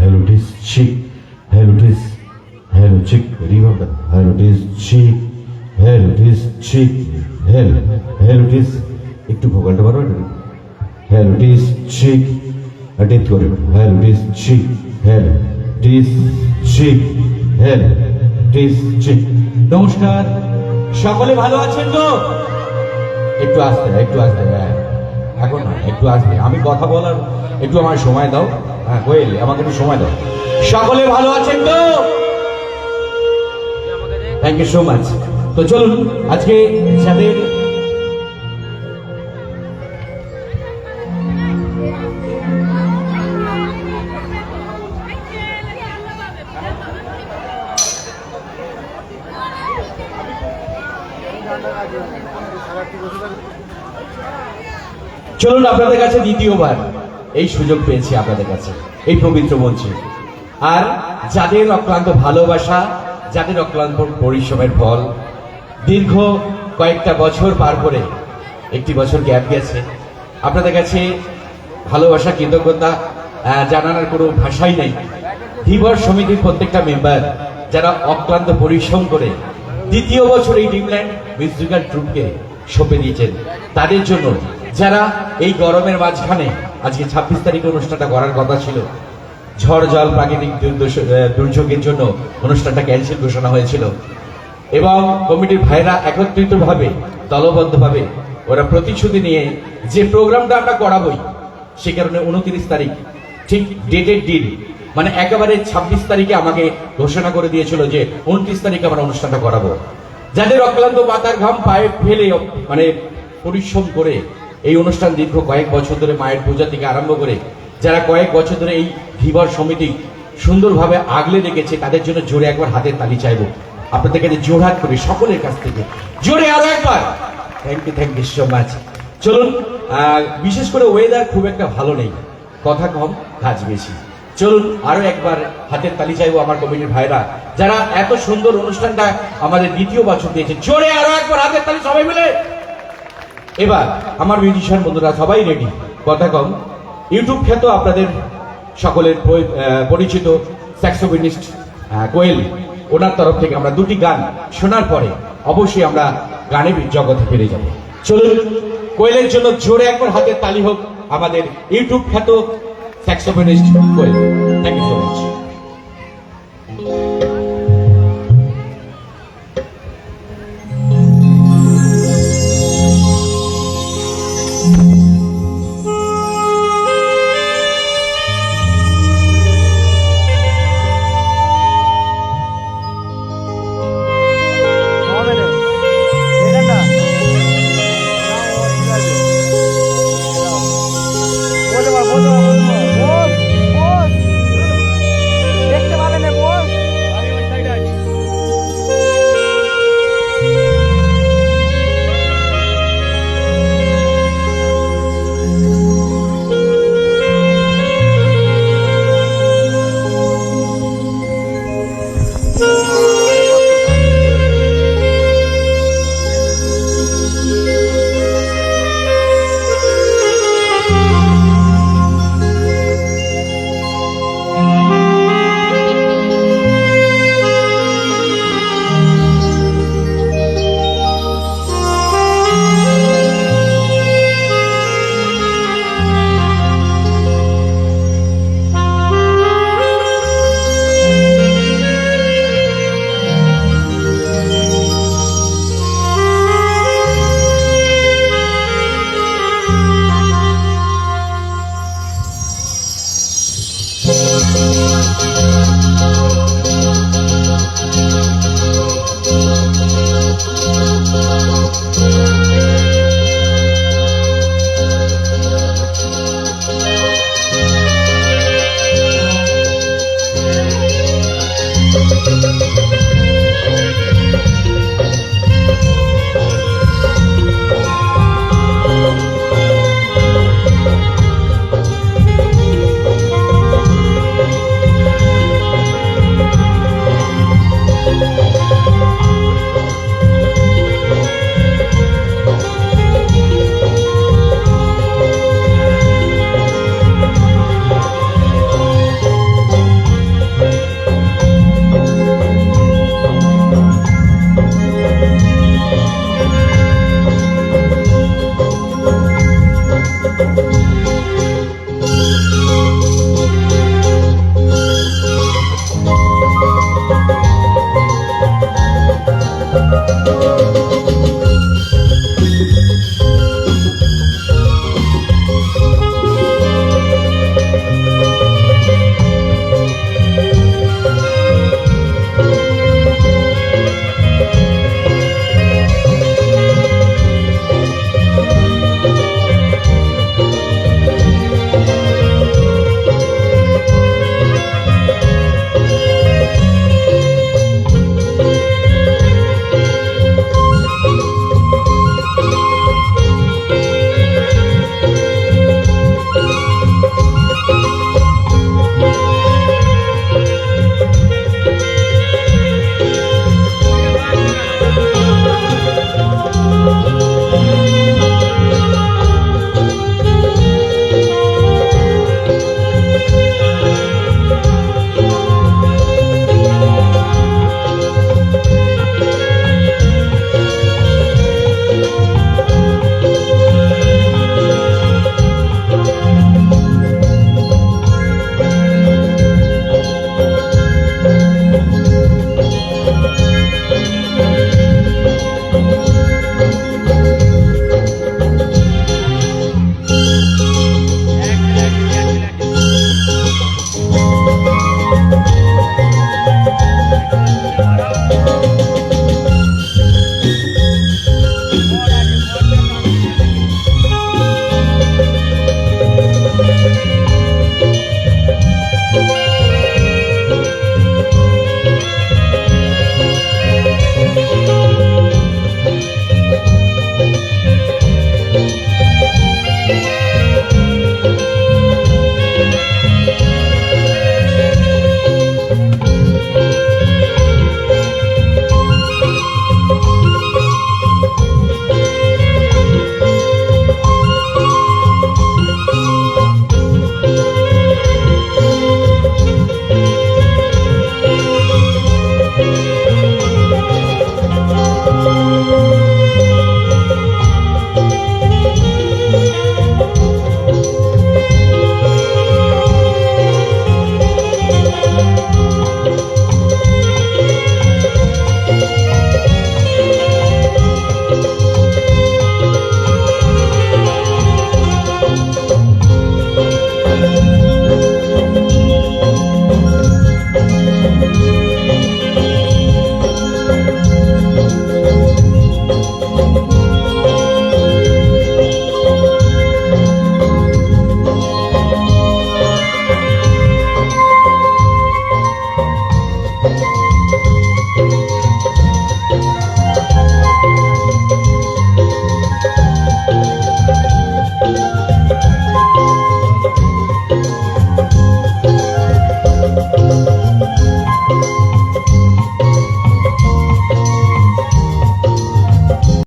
hello, it is chick. Hello, it is, hello, chick. Remember, hello, it is chick. Hello, it is chick. Hello, it is. একটু ভোকালটা পারো এটা? Hello, it is chick. Attend করে। Hello, it is chick. Hello, it is chick. Hello, it is chick. নমস্কার, সকলে ভালো আছেন তো? একটু আসতে হ্যাঁ, এখন না, একটু আসতে, আমি কথা বলার একটু আমার সময় দাও। হ্যাঁ কোয়েল, আমাকে একটু সময় দাও। সকলে ভালো আছেন তো? Thank you so much. তো চলুন আজকে যাদের চলুন আপনাদের কাছে দ্বিতীয়বার এই সুযোগ পেয়েছি আপনাদের কাছে এই পবিত্র মঞ্চে। আর যাদের অক্লান্ত ভালোবাসা, যাদের অক্লান্ত পরিশ্রমের ফল, দীর্ঘ কয়েকটা বছর পার করে একটি বছর গ্যাপ গেছে, আপনাদের কাছে ভালোবাসা কৃতজ্ঞতা জানানোর কোনো ভাষাই নেই। ধীবর সমিতির প্রত্যেকটা মেম্বার যারা অক্লান্ত পরিশ্রম করে দ্বিতীয় বছর এই ড্রিমল্যান্ড মিউজিক্যাল ট্রুপকে সঁপে দিয়েছেন, তাদের জন্য, যারা এই গরমের মাঝখানে আজকে 26 তারিখে অনুষ্ঠানটা করার কথা ছিল, ঝড় জল প্রাকৃতিক দুর্যোগের জন্য অনুষ্ঠানটা ক্যান্সেল ঘোষণা হয়েছিল, এবং কমিটির ভাইরা একত্রিতভাবে দলবদ্ধভাবে ওরা প্রতিশ্রুতি নিয়ে যে প্রোগ্রামটা আমরা করাবই, সে কারণে 29 তারিখ ঠিক ডেটের দিন, মানে একেবারে 26 তারিখে আমাকে ঘোষণা করে দিয়েছিল যে 29 তারিখে আমরা অনুষ্ঠানটা করাবো। যাদের অক্লান্ত মাথার ঘাম পায়ে ফেলে মানে পরিশ্রম করে এই অনুষ্ঠান দীর্ঘ কয়েক বছর ধরে মায়ের পূজা থেকে আরম্ভ করে যারা কয়েক বছর ধরে এই ধীবর সমিতি সুন্দরভাবে আগলে রেখেছে, তাদের জন্য জোরে একবার হাতের তালি চাইবো আপনাদের কাছে, জোরহাত করে সকলের কাছ থেকে জোরে আরো একবার থ্যাংক ইউ সো মাচ। চলুন, বিশেষ করে ওয়েদার খুব একটা ভালো নেই, কথা কম কাজ বেশি। চলুন আরো একবার হাতের তালি চাইবো আমার কমিটির ভাইরা যারা এত সুন্দর অনুষ্ঠানটা আমাদের দ্বিতীয় বছর দিয়েছে, জোরে আরো একবার হাতের তালি সবাই মিলে। এবার আমার মিউজিশিয়ান বন্ধুরা সবাই রেডি, কথা কম। ইউটিউব খ্যাত আপনাদের সকলের পরিচিত স্যাক্সোফোনিস্ট কোয়েল, ওনার তরফ থেকে আমরা দুটি গান শোনার পরে অবশ্যই আমরা গানের জগতে ফিরে যাব। চলুন কোয়েলের জন্য জোরে একবার হাতের তালি হোক আমাদের ইউটিউব খ্যাত saxophonist Koel. Thank you so much.